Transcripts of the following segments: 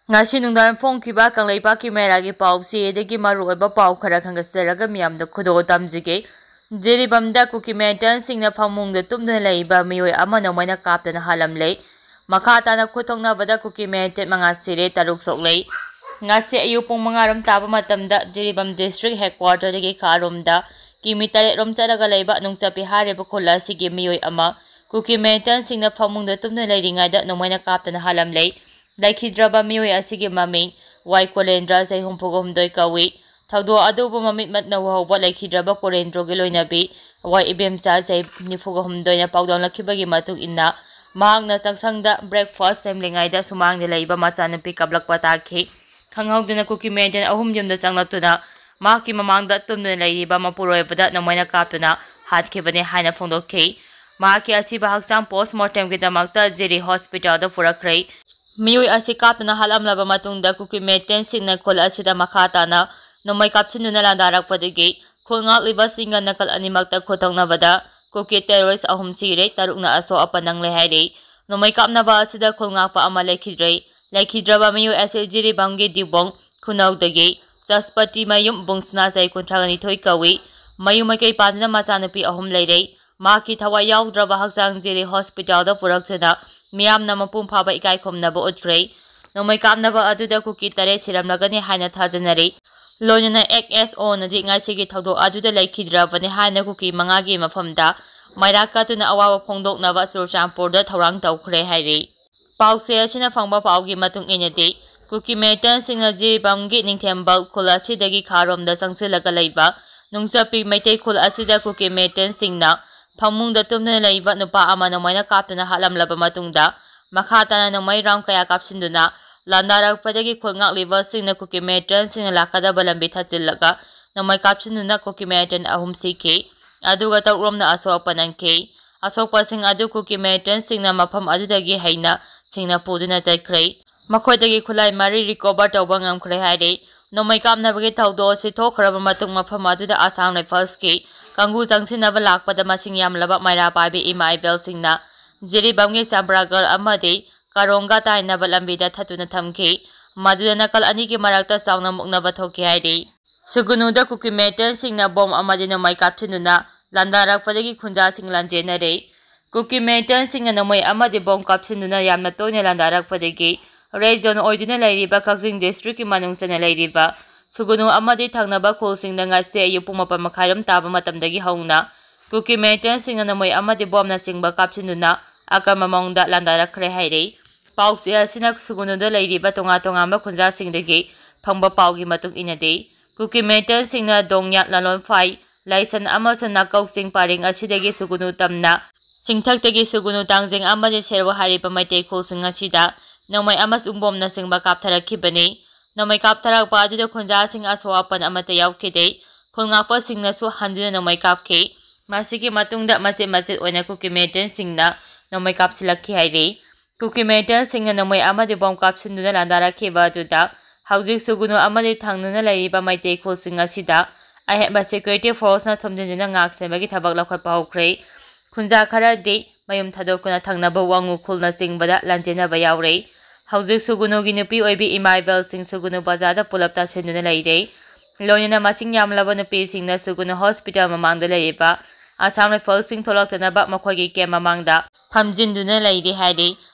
ngasi nungdar phongkiba kanglaipa ki meragi pausi edegi maruoba pau khara khangasaraga miyamda khudo tamjige Jiribam da Kuki militant singna phamungda tumduna leiba miyoi ama nongmei kaptuna hatlamle Makha tana khutongna Kuki militant manga sire taruk soklei ngasi ayu pung mangaram taba matamda Jiribam district headquarter degi kharomda kimi tare rom charaga leiba nungsapi hareba khola sigi miyoi ama Kuki militant singna phamungda tumduna leiringaida nongmei kaptuna hatlamle Laikhidraba miyoi asigi maming Wai Kolendra sai humpugomdoi kawi Thaudo adubu mamit matna wahawba Laikhidraba Kolendro giloinabi Wai ibemsa sai nifugomdoi na pagdong lakibagi matung inna Mahangna sangsangda breakfast semlingaida sumangda leiba machanupi kablakpa takhi Khanghauduna Kuki militant ahum yumda changlatuna mahaki mamangda tumduna leiriba mapuroibada nongmei kaptuna hatkibane haina phongdokhi mahaki asiba haksang postmortem gidamakta Jiri hospital da purakhrei miyoi asi kaptuna hatlamlaba matungda Kuki militant singna khol asida Makha tana nongmei kapchinuna landarakpadagi khulngakliba singa nakal animakta khotongnabada Kuki terrorist ahum sire tarukna aso apanangle haire nongmei kapnaba asida khulngakpa ama laikhidraba miyoi asi Jiribamgi dibong khunawdagi Saspati mayum bungsna sai kuntragani thoi kawi mayum makai pandina machanupi ahum leire maki thawai yaudraba haksang Jiri hospital da purakthuna miyamna mapum phaba ikai khomnaba utkhrei nongmei kapnaba aduda Kuki tare siramlagani haina thajanari loinana XSO nadi ngasigi thaudo aduda laikhidrabani haina Kuki mangagi mafamda mairakatuna awawa phongdoknaba Surchampurda thorang tawkhre hairi pause asina phangba paugi matung inadi Kuki militant singna Jiribamgi ningthembal khul asidagi kharomda changsilaga leiba nungsapi maitai khul asida Kuki militant singna phamungda tumduna leiba nupa ama nongmei kaptuna hatlamlaba matungda Makha tana nongmei round kaya kapsinduna landarakpadagi khulngakliba singna Kuki militant singna lakadaba lambi thachillaga nongmei kapsinduna Kuki militant ahum sikhi aduga takromna asokpa nangkhi asokpa sing adu Kuki militant singna mafam adudagi haina singna puduna chaikrei makhoidagi khulai mari recover tawba ngamkhre haire nongmei kapnabagi thaudo si thokhraba matung mafam aduda Assam Rifles ki kangu jangsinaba lakpada masing yamlaba maira paibi imaibel singna Jiribamgi sambragar amadi karonga tainaba lambida thatuna thamki maduda nakal anigi marakta sawna muknaba thoki haire sugunuda Kuki militant singna bom amadi nongmei kapchinuna landarakpadagi khunja sing lanjenare Kuki militant singna nongmei amadi bom kapchinuna yamna toina landarakpadagi region oiduna leiriba Kajing district ki manungsana leiriba sugunu amadi thangnaba khulsingda ngase ayu pung 4:30 taba matamdagi hauna Kuki militant singna nongmei amadi bomna chingba kapchinuna akama mongda landarakre haire pausi asina sugunuda leiriba tonga tongamba khunja singdagi phangba paugi matung inade Kuki militant singna dongya lalon phai laisan amasun nakausing paring asidagi sugunu tamna chingthaktagi sugunu tangjeng amadi serwa hariba maitei khulsing asida nongmei amasung bomna singba kaptharakhibani nongmei kaptharakpa aduda khunja sing aswapan amata yaukide khulngakpa singna su handuna nongmei kapkhi masigi matungda machet oina Kuki militant singna nongmei kapsilakhi haire Kuki militant singna nongmei amadi bom kapsinduna landarakhiba aduda haujik sugunu amadi thangnuna leiriba maitei khulsing asida ahemba security force na thomjinjina ngaksebagi thabak lakhotpa hokhrei khunja kharadi mayum thadokuna thangnaba wangu khulna singbada lanjenaba yaure haujik sugunugi nupi oibi imaibel sing sugunu bazada pulapta senduna leire loinana masing yamlaba nupi singna sugunu hospital mamangda leiba Assam Rifles sing tholaktanaba makhoigi kem mamangda phamjinduna leire haire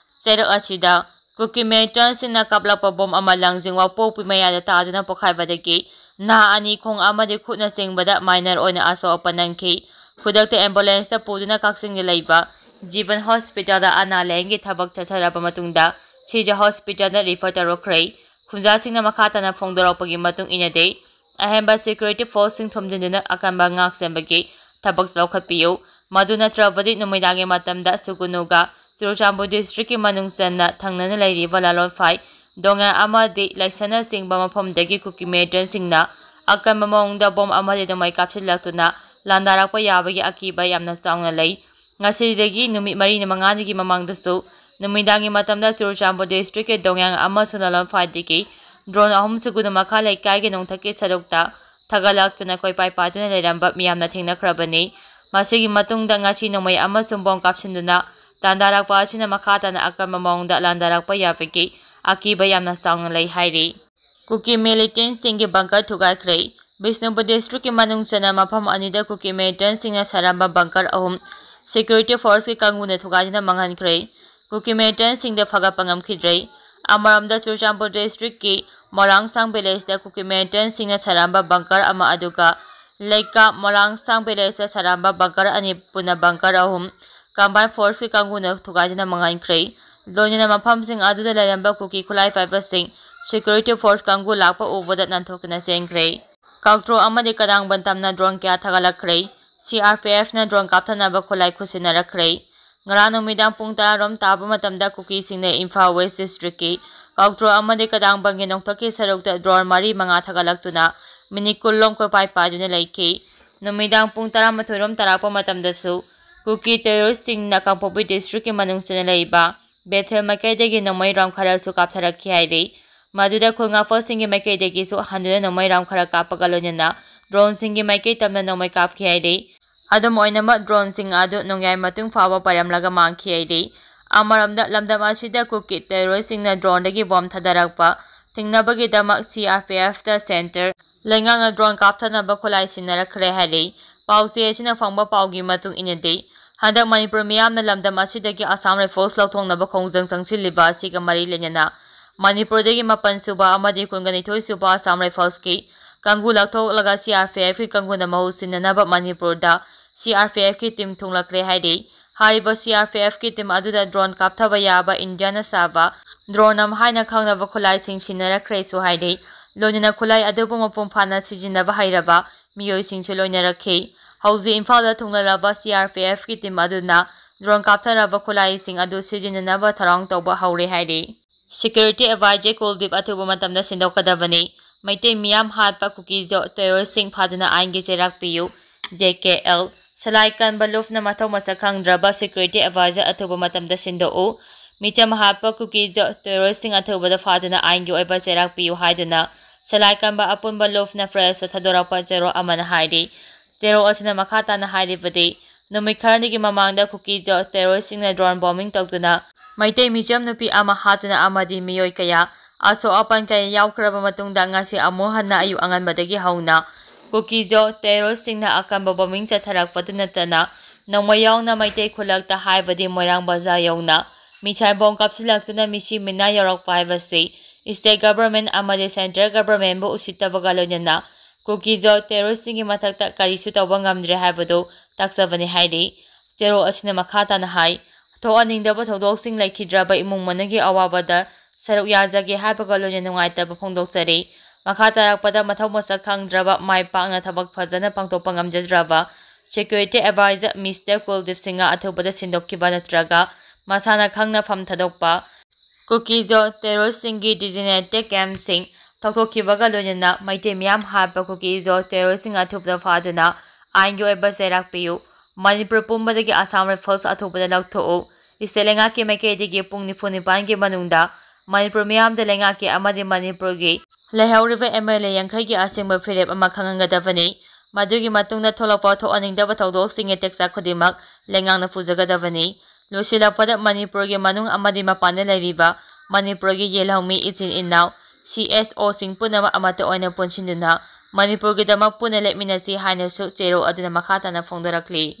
cherak asida Kuki militant singna kaplakpa bom ama langjingwa pokpi mayada taduna pokhaibadagi na ani khong amadi khutna singbada minor oina aso panangki khudakta ambulance ta puduna kaksing leiba Jiban hospital da analengi thabak chacharaba matungda Sija hospital da refer tarokhrei khunja singna Makha tana phongdoropagi matung inade ahemba security force sing thomjinduna akamba ngak sembagi thabak laukhatpiyo maduna travadi numaidagi matamda sugunuga Surchampur district ki manungsanna thangnana leiriba lalon phai donga amadi laisana singba mafamdagi Kuki militant singna akamba mongda bom amadi nongmei kapsilaktuna landarakpa yabagi akiba yamna chawna lei ngasidagi numit 4-5 gi mamangdasu numidangi matamda Surchampur district ke dongyang amasu lalon phai digi drone ahum suguna Makha laikai ge nongthaki sarukta thagalaktuna koipai patuna leiramba miyamna thengnakrabani masigi matungda ngasi nongmei amasung bom kapsinduna landarakpa asina Makha tana akamba mongda landarakpa yabagi ꯑꯀꯤꯕ ꯌꯥꯝꯅ ꯆꯥꯎꯅ ꯂꯩ ꯍꯥꯏꯔꯤ꯫ Cookie ꯃꯤꯂꯤꯇꯦꯟꯠꯁꯤꯡꯒꯤ ꯕꯡꯀꯔ ꯊꯨꯒꯥꯏꯈ꯭ꯔꯦ꯫ Bishnupur ꯗꯤꯁꯇ꯭ꯔꯤꯛꯀꯤ ꯃꯅꯨꯡ ꯆꯟꯅ ꯃꯐꯝ ꯑꯅꯤꯗ cookie ꯃꯤꯂꯤꯇꯦꯟꯠꯁꯤꯡꯅ ꯁꯥꯔꯝꯕ ꯕꯡꯀꯔ 3 security ꯐꯣꯔꯁꯀꯤ ꯀꯥꯡꯕꯨꯅ ꯊꯨꯒꯥꯏꯗꯨꯅ ꯃꯥꯡꯍꯟꯈ꯭ꯔꯦ꯫ ꯀꯨꯀꯤ ꯃꯤꯂꯤꯇꯦꯟꯠꯁꯤꯡꯗ ꯐꯒꯠꯄ ꯉꯝꯈꯤꯗ꯭ꯔꯦ꯫ ꯑꯃꯔꯣꯝꯗ ꯆꯨꯔꯆꯥꯟꯄꯨꯔ ꯗꯤꯁꯇ꯭ꯔꯤꯛꯀꯤ ꯃꯣꯂꯥꯡꯁꯥꯡ ꯚꯤꯂꯦꯖꯗ ꯀꯨꯀꯤ ꯃꯤꯂꯤꯇꯦꯟꯠꯁꯤꯡꯅ ꯁꯥꯔꯝꯕ ꯕꯡꯀꯔ ꯑꯃ ꯑꯗꯨꯒ ꯂꯩꯀꯥ ꯃꯣꯂꯥꯡꯁꯥꯡ ꯚꯤꯂꯦꯖꯗ ꯁꯥꯔꯝꯕ ꯕꯡꯀꯔ 2 ꯄꯨꯟꯅ ꯕꯡꯀꯔ 3 ꯀꯝꯕꯥꯏꯟ ꯐꯣꯔꯁꯀꯤ ꯀꯥꯡꯕꯨꯅ ꯊꯨꯒꯥꯏꯗꯨꯅ ꯃꯥꯡꯍꯟꯈ꯭ꯔꯦ꯫ ꯂꯣꯏꯅꯅ ꯃꯐꯝꯁꯤꯡ ꯑꯗꯨꯗ ꯂꯩꯔꯝꯕ ꯀꯨꯀꯤ ꯈꯨꯠꯂꯥꯏ ꯄꯥꯏꯕꯁꯤꯡ ꯁꯦꯀ꯭ꯌꯨꯔꯤꯇꯤ ꯐꯣꯔꯁ ꯀꯥꯡꯕꯨ ꯂꯥꯛꯄ ꯎꯕꯗ ꯅꯥꯟꯊꯣꯛꯇꯨꯅ ꯆꯦꯟꯈ꯭ꯔꯦ꯫ ꯀꯥꯎꯇ꯭ꯔꯣ ꯑꯃꯗꯤ ꯀꯗꯥꯡꯕꯟ ꯇꯝꯅ ꯗ꯭ꯔꯣꯟ ꯀꯌꯥ ꯊꯥꯒꯠꯂꯛꯈ꯭ꯔꯦ꯫ ꯁꯤꯑꯥꯔꯄꯤꯑꯦꯐꯅ ꯗ꯭ꯔꯣꯟ ꯀꯥꯞꯊꯅꯕ ꯈꯨꯠꯂꯥꯏ ꯈꯨꯠꯁꯤꯟꯅꯔꯛꯈ꯭ꯔꯦ꯫ ꯉꯔꯥꯡ ꯅꯨꯃꯤꯗꯥꯡ ꯄꯨꯡ 10 ꯔꯣꯝ ꯇꯥꯕ ꯃꯇꯝꯗ ꯀꯨꯀꯤꯁꯤꯡꯅ ꯏꯝꯐꯥꯜ ꯋꯦꯁ ꯗꯤꯁꯇ꯭ꯔꯤꯛꯀꯤ ꯀꯥꯎꯇ꯭ꯔꯣ ꯑꯃꯗꯤ ꯀꯗꯥꯡꯕꯟꯒꯤ ꯅꯣꯡꯊꯛꯀꯤ ꯁꯔꯨꯛꯇ ꯗ꯭ꯔꯣꯟ 4-5 ꯊꯥꯒꯠꯂꯛꯇꯨꯅ ꯃꯤꯅꯤꯠ 10 ꯂꯣꯝ ꯀꯣꯏꯄꯥꯏ ꯄꯥꯏꯗꯨꯅ ꯂꯩꯈꯤ꯫ ꯅꯨꯃꯤꯗꯥꯡ ꯄꯨꯡ 12 ꯔꯣꯝ ꯇꯥꯔꯛꯄ ꯃꯇꯝꯗꯁꯨ ꯀꯨꯀꯤ ꯇꯦꯔꯣꯔꯤꯁ꯭ꯇꯁꯤꯡꯅ ꯀꯥꯡꯄꯣꯛꯄꯤ ꯗꯤꯁꯇ꯭ꯔꯤꯛꯀꯤ ꯃꯅꯨꯡ ꯆꯟꯅ ꯂꯩꯕ ꯕꯦꯊꯦꯜ ꯃꯥꯏꯀꯩꯗꯒꯤ ꯅꯣꯡꯃꯩ ꯔꯥꯎꯟ ꯈꯔꯁꯨ ꯀꯥꯞꯊꯔꯛꯈꯤ ꯍꯥꯏꯔꯤ꯫ ꯃꯗꯨꯗ ꯈꯨꯜ ꯉꯥꯛꯄꯁꯤꯡꯒꯤ ꯃꯥꯏꯀꯩꯗꯒꯤꯁꯨ ꯍꯟꯗꯨꯅ ꯅꯣꯡꯃꯩ ꯔꯥꯎꯟ ꯈꯔ ꯀꯥꯞꯄꯒ ꯂꯣꯏꯅꯅ ꯗ꯭ꯔꯣꯟꯁꯤꯡꯒꯤ ꯃꯥꯏꯀꯩ ꯇꯝꯅ ꯅꯣꯡꯃꯩ ꯀꯥꯞꯈꯤ ꯍꯥꯏꯔꯤ꯫ ꯑꯗꯨꯝ ꯑꯣꯏꯅꯃꯛ ꯗ꯭ꯔꯣꯟꯁꯤꯡ ꯑꯗꯨ ꯅꯣꯡꯌꯥꯏ ꯃꯇꯨꯡ ꯐꯥꯎꯕ ꯄꯥꯏꯔꯝꯂꯒ ꯃꯥꯡꯈꯤ ꯍꯥꯏꯔꯤ꯫ ꯑꯃꯔꯣꯝꯗ ꯂꯝꯗꯝ ꯑꯁꯤꯗ ꯀꯨꯀꯤ ꯇꯦꯔꯣꯔꯤꯁ꯭ꯇꯁꯤꯡꯅ ꯗ꯭ꯔꯣꯟꯗꯒꯤ ꯕꯣꯝ ꯊꯥꯗꯔꯛꯄ ꯊꯤꯡꯅꯕꯒꯤꯗꯃꯛ ꯁꯤꯑꯥꯔꯄꯤꯑꯦꯐꯇ ꯁꯦꯟꯇꯔ ꯂꯩꯉꯥꯛꯅ ꯗ꯭ꯔꯣꯟ ꯀꯥꯞꯊꯅꯕ ꯈꯨꯠꯂꯥꯏ ꯁꯤꯟꯅꯔꯛꯈ꯭ꯔꯦ ꯍꯥꯏꯔꯤ꯫ ꯄꯥꯎꯆꯦ ꯑꯁꯤꯅ ꯐꯪꯕ ꯄꯥꯎꯒꯤ ꯃꯇꯨꯡ ꯏꯟꯅꯗꯤ ꯍꯟꯗꯛ ꯃꯅꯤꯄꯨꯔ ꯃꯤꯌꯥꯝꯅ ꯂꯝꯗꯝ ꯑꯁꯤꯗꯒꯤ ꯑꯁꯥꯝ ꯔꯥꯏꯐꯜꯁ ꯂꯧꯊꯣꯛꯅꯕ ꯈꯣꯡꯖꯪ ꯆꯪꯁꯤꯜꯂꯤꯕ ꯑꯁꯤꯒ ꯃꯔꯤ ꯂꯩꯅꯅ ꯃꯅꯤꯄꯨꯔꯗꯒꯤ 7ꯁꯨꯕ ꯑꯃꯗꯤ 22ꯁꯨꯕ ꯑꯁꯥꯝ ꯔꯥꯏꯐꯜꯁꯀꯤ ꯀꯥꯡꯕꯨ ꯂꯧꯊꯣꯛꯂꯒ ꯁꯤꯑꯥꯔꯄꯤꯑꯦꯐꯀꯤ ꯀꯥꯡꯕꯨꯅ ꯃꯍꯨꯠ ꯁꯤꯟꯅꯅꯕ ꯃꯅꯤꯄꯨꯔꯗ ꯁꯤꯑꯥꯔꯄꯤꯑꯦꯐꯀꯤ ꯇꯤꯝ ꯊꯨꯡꯂꯈ꯭ꯔꯦ ꯍꯥꯏꯔꯤ꯫ ꯍꯥꯏꯔꯤꯕ ꯁꯤꯑꯥꯔꯄꯤꯑꯦꯐꯀꯤ ꯇꯤꯝ ꯑꯗꯨꯗ ꯗ꯭ꯔꯣꯟ ꯀꯥꯞꯊꯕ ꯌꯥꯕ ꯏꯟꯗꯤꯌꯥꯅ ꯁꯥꯕ ꯗ꯭ꯔꯣꯅꯝ ꯍꯥꯏꯅ ꯈꯪꯅꯕ ꯈꯨꯠꯂꯥꯏꯁꯤꯡ ꯁꯤꯟꯅꯔꯛꯈ꯭ꯔꯦꯁꯨ ꯍꯥꯏꯔꯤ꯫ ꯂꯣꯏꯅꯅ ꯈꯨꯠꯂꯥꯏ ꯑꯗꯨꯕꯨ ꯃꯄꯨꯡ ꯐꯥꯅ ꯁꯤꯖꯤꯟꯅꯕ ꯍꯩꯔꯕ ꯃꯤꯑꯣꯏꯁꯤꯡꯁꯨ ꯂꯣꯏꯅꯔꯛꯈꯤ꯫ ꯍꯧꯖꯤꯛ ꯏꯝꯐꯥꯜꯗ ꯊꯨꯡꯂꯔꯕ ꯁꯤꯑꯥꯔꯄꯤꯑꯦꯐꯀꯤ ꯇꯤꯝ ꯑꯗꯨꯅ ꯗ꯭ꯔꯣꯟ ꯀꯥꯞꯊꯅꯕ ꯈꯨꯠꯂꯥꯏꯁꯤꯡ ꯑꯗꯨ ꯁꯤꯖꯤꯟꯅꯅꯕ ꯊꯧꯔꯥꯡ ꯇꯧꯕ ꯍꯧꯔꯦ ꯍꯥꯏꯔꯤ꯫ ꯁꯦꯀ꯭ꯌꯨꯔꯤꯇꯤ ꯑꯦꯗꯚꯥꯏꯖꯔ ꯀꯨꯜꯗꯤꯞ ꯑꯊꯨꯕ ꯃꯇꯝꯗ ꯁꯤꯟꯗꯣꯛꯀꯗꯕꯅꯤ꯫ ꯃꯩꯇꯩ ꯃꯤꯌꯥꯝ ꯍꯥꯠꯄ ꯀꯨꯀꯤꯖꯣ ꯇꯦꯔꯣꯔꯤꯁ꯭ꯇꯁꯤꯡ ꯐꯥꯗꯨꯅ ꯑꯥꯏꯟꯒꯤ ꯆꯩꯔꯥꯛ ꯄꯤꯌꯨ꯫ ꯖꯦꯀꯦꯑꯦꯜ ꯁꯂꯥꯏ ꯀꯟꯕ ꯂꯨꯞꯅ ꯃꯊꯧ ꯃꯁꯛ ꯈꯪꯗ꯭ꯔꯕ ꯁꯦꯀ꯭ꯌꯨꯔꯤꯇꯤ ꯑꯦꯗꯚꯥꯏꯖꯔ ꯑꯊꯨꯕ ꯃꯇꯝꯗ ꯁꯤꯟꯗꯣꯛꯎ꯫ ꯃꯤꯆꯝ ꯍꯥꯠꯄ ꯀꯨꯀꯤꯖꯣ ꯇꯦꯔꯣꯔꯤꯁ꯭ꯇꯁꯤꯡ ꯑꯊꯨꯕꯗ ꯐꯥꯗꯨꯅ ꯑꯥꯏꯟꯒꯤ ꯑꯣꯏꯕ ꯆꯩꯔꯥꯛ ꯄꯤꯌꯨ ꯍꯥꯏꯗꯨꯅ ꯁꯂꯥꯏ ꯀꯟꯕ ꯑꯄꯨꯟꯕ ꯂꯨꯞꯅ ꯄ꯭ꯔꯦꯁꯇ ꯊꯥꯗꯣꯔꯛꯄ ꯆꯦꯔꯣꯜ ꯑꯃꯅ ꯍꯥꯏꯔꯤ꯫ ꯆꯦꯔꯣꯜ ꯑꯁꯤꯅ ꯃꯈꯥ ꯇꯥꯅ ꯍꯥꯏꯔꯤꯕꯗꯤ ꯅꯨꯃꯤꯠ ꯈꯔꯅꯤꯒꯤ ꯃꯃꯥꯡꯗ ꯀꯨꯀꯤꯖꯣ ꯇꯦꯔꯣꯔꯤꯁ꯭ꯇꯁꯤꯡꯅ ꯗ꯭ꯔꯣꯟ ꯕꯣꯝꯕꯤꯡ ꯇꯧꯗꯨꯅ ꯃꯩꯇꯩ ꯃꯤꯆꯝ ꯅꯨꯄꯤ ꯑꯃ ꯍꯥꯠꯇꯨꯅ ꯑꯃꯗꯤ ꯃꯤꯑꯣꯏ ꯀꯌꯥ ꯑꯁꯣꯛ ꯑꯄꯟ ꯀꯌꯥ ꯌꯥꯎꯈ꯭ꯔꯕ ꯃꯇꯨꯡꯗ ꯉꯁꯤ ꯑꯃꯨꯛ ꯍꯟꯅ ꯑꯌꯨꯛ ꯑꯉꯟꯕꯗꯒꯤ ꯍꯧꯅ ꯀꯨꯀꯤꯖꯣ ꯇꯦꯔꯣꯔꯤꯁ꯭ꯇꯁꯤꯡꯅ ꯑꯀꯟꯕ ꯕꯣꯝꯕꯤꯡ ꯆꯠꯊꯔꯛꯄꯇ ꯅꯠꯇꯅ ꯅꯣꯡꯃꯩ ꯌꯥꯎꯅ ꯃꯩꯇꯩ ꯈꯨꯜꯂꯛꯇ ꯍꯥꯏꯕꯗꯤ ꯃꯣꯏꯔꯥꯡ ꯕꯖꯥꯔ ꯌꯧꯅ ꯃꯤꯁꯥꯏꯜ ꯕꯣꯝ ꯀꯥꯞꯁꯤꯜꯂꯛꯇꯨꯅ ꯃꯤꯁꯤ ꯃꯤꯅꯥ ꯌꯧꯔꯛꯄ ꯍꯥꯏꯕꯁꯤ ꯁ꯭ꯇꯦꯠ ꯒꯚꯔꯟꯃꯦꯟꯠ ꯑꯃꯗꯤ ꯁꯦꯟꯇ꯭ꯔꯦꯜ ꯒꯚꯔꯟꯃꯦꯟꯠꯕꯨ ꯎꯁꯤꯠꯇꯕꯒ ꯂꯣꯏꯅꯅ ꯀꯨꯀꯤꯖꯣ ꯇꯦꯔꯣꯔꯤꯁ꯭ꯇꯁꯤꯡꯒꯤ ꯃꯊꯛꯇ ꯀꯔꯤꯁꯨ ꯇꯧꯕ ꯉꯝꯗ꯭ꯔꯦ ꯍꯥꯏꯕꯗꯨ ꯇꯥꯛꯆꯕꯅꯤ ꯍꯥꯏꯔꯤ꯫ ꯆꯦꯔꯣꯜ ꯑꯁꯤꯅ ꯃꯈꯥ ꯇꯥꯅ ꯍꯥꯏ ꯊꯣꯛꯍꯟꯅꯤꯡꯗꯕ ꯊꯧꯗꯣꯛꯁꯤꯡ ꯂꯩꯈꯤꯗ꯭ꯔꯕ ꯏꯃꯨꯡ ꯃꯅꯨꯡꯒꯤ ꯑꯋꯥꯕꯗ ꯁꯔꯨꯛ ꯌꯥꯖꯒꯦ ꯍꯥꯏꯕꯒ ꯂꯣꯏꯅꯅ ꯅꯨꯡꯉꯥꯏꯇꯕ ꯐꯣꯡꯗꯣꯛꯆꯔꯤ꯫ ꯃꯈꯥ ꯇꯥꯔꯛꯄꯗ ꯃꯊꯧ ꯃꯁꯛ ꯈꯪꯗ꯭ꯔꯕ ꯃꯥꯏ ꯄꯥꯛꯅ ꯊꯕꯛ ꯐꯖꯅ ꯄꯥꯡꯊꯣꯛꯄ ꯉꯝꯖꯗ꯭ꯔꯕ ꯁꯦꯀ꯭ꯌꯨꯔꯤꯇꯤ ꯑꯦꯗꯚꯥꯏꯖꯔ ꯃꯤꯁꯇꯔ ꯀꯨꯜꯗꯤꯞ ꯁꯤꯡꯍ ꯑꯊꯨꯕꯗ ꯁꯤꯟꯗꯣꯛꯈꯤꯕ ꯅꯠꯇ꯭ꯔꯒ ꯃꯁꯥꯅ ꯈꯪꯅ ꯐꯝ ꯊꯥꯗꯣꯛꯄ ꯀꯨꯀꯤꯖꯣ ꯇꯦꯔꯣꯔꯤꯁ꯭ꯇꯁꯤꯡꯒꯤ ꯗꯤꯖꯤꯒꯅꯦꯇꯦꯗ ꯀꯦꯝꯞꯁꯤꯡ ꯇꯧꯊꯣꯛꯈꯤꯕꯒ ꯂꯣꯏꯅꯅ ꯃꯩꯇꯩ ꯃꯤꯌꯥꯝ ꯍꯥꯠꯄ ꯀꯨꯀꯤꯖꯣ ꯇꯦꯔꯣꯔꯤꯁ꯭ꯇꯁꯤꯡ ꯑꯊꯨꯕꯗ ꯐꯥꯗꯨꯅ ꯑꯥꯏꯟꯒꯤ ꯑꯣꯏꯕ ꯆꯩꯔꯥꯛ ꯄꯤꯌꯨ꯫ ꯃꯅꯤꯄꯨꯔ ꯄꯨꯝꯕꯗꯒꯤ ꯑꯁꯥꯝ ꯔꯥꯏꯐꯜꯁ ꯑꯊꯨꯕꯗ ꯂꯧꯊꯣꯛꯎ꯫ ꯁ꯭ꯇꯦꯠ ꯂꯩꯉꯥꯛꯀꯤ ꯃꯥꯏꯀꯩꯗꯒꯤ ꯄꯨꯡ 24ꯒꯤ ꯃꯅꯨꯡꯗ ꯃꯅꯤꯄꯨꯔ ꯃꯤꯌꯥꯝꯗ ꯂꯩꯉꯥꯛꯀꯤ ꯑꯃꯗꯤ ꯃꯅꯤꯄꯨꯔꯒꯤ ꯂꯩꯍꯧꯔꯤꯕ ꯑꯦꯝꯑꯦꯜꯑꯦ 50ꯒꯤ ꯑꯁꯦꯡꯕ ꯐꯤꯔꯦꯞ ꯑꯃ ꯈꯪꯍꯟꯒꯗꯕꯅꯤ꯫ ꯃꯗꯨꯒꯤ ꯃꯇꯨꯡꯗ ꯊꯣꯛꯂꯛꯄ ꯊꯣꯛꯍꯟꯅꯤꯡꯗꯕ ꯊꯧꯗꯣꯛꯁꯤꯡꯒꯤ ꯇꯦꯛꯆ ꯈꯨꯗꯤꯡꯃꯛ ꯂꯩꯉꯥꯛꯅ ꯄꯨꯖꯒꯗꯕꯅꯤ꯫ ꯂꯣꯏꯁꯤꯜꯂꯛꯄꯗ ꯃꯅꯤꯄꯨꯔꯒꯤ ꯃꯅꯨꯡ ꯑꯃꯗꯤ ꯃꯄꯥꯟꯗ ꯂꯩꯔꯤꯕ ꯃꯅꯤꯄꯨꯔꯒꯤ ꯌꯦꯜꯍꯧꯃꯤ ꯏꯆꯤꯟ ꯏꯅꯥꯎ CSOꯁꯤꯡ ꯄꯨꯝꯅꯃꯛ ꯑꯃꯠꯇ ꯑꯣꯏꯅ ꯄꯨꯟꯁꯤꯟꯗꯨꯅ ꯃꯅꯤꯄꯨꯔꯒꯤꯗꯃꯛ ꯄꯨꯟꯅ ꯂꯦꯞꯃꯤꯟꯅꯁꯤ ꯍꯥꯏꯅꯁꯨ ꯆꯦꯔꯣꯜ ꯑꯗꯨꯅ ꯃꯈꯥ ꯇꯥꯅ ꯐꯣꯡꯗꯣꯔꯛꯂꯤ꯫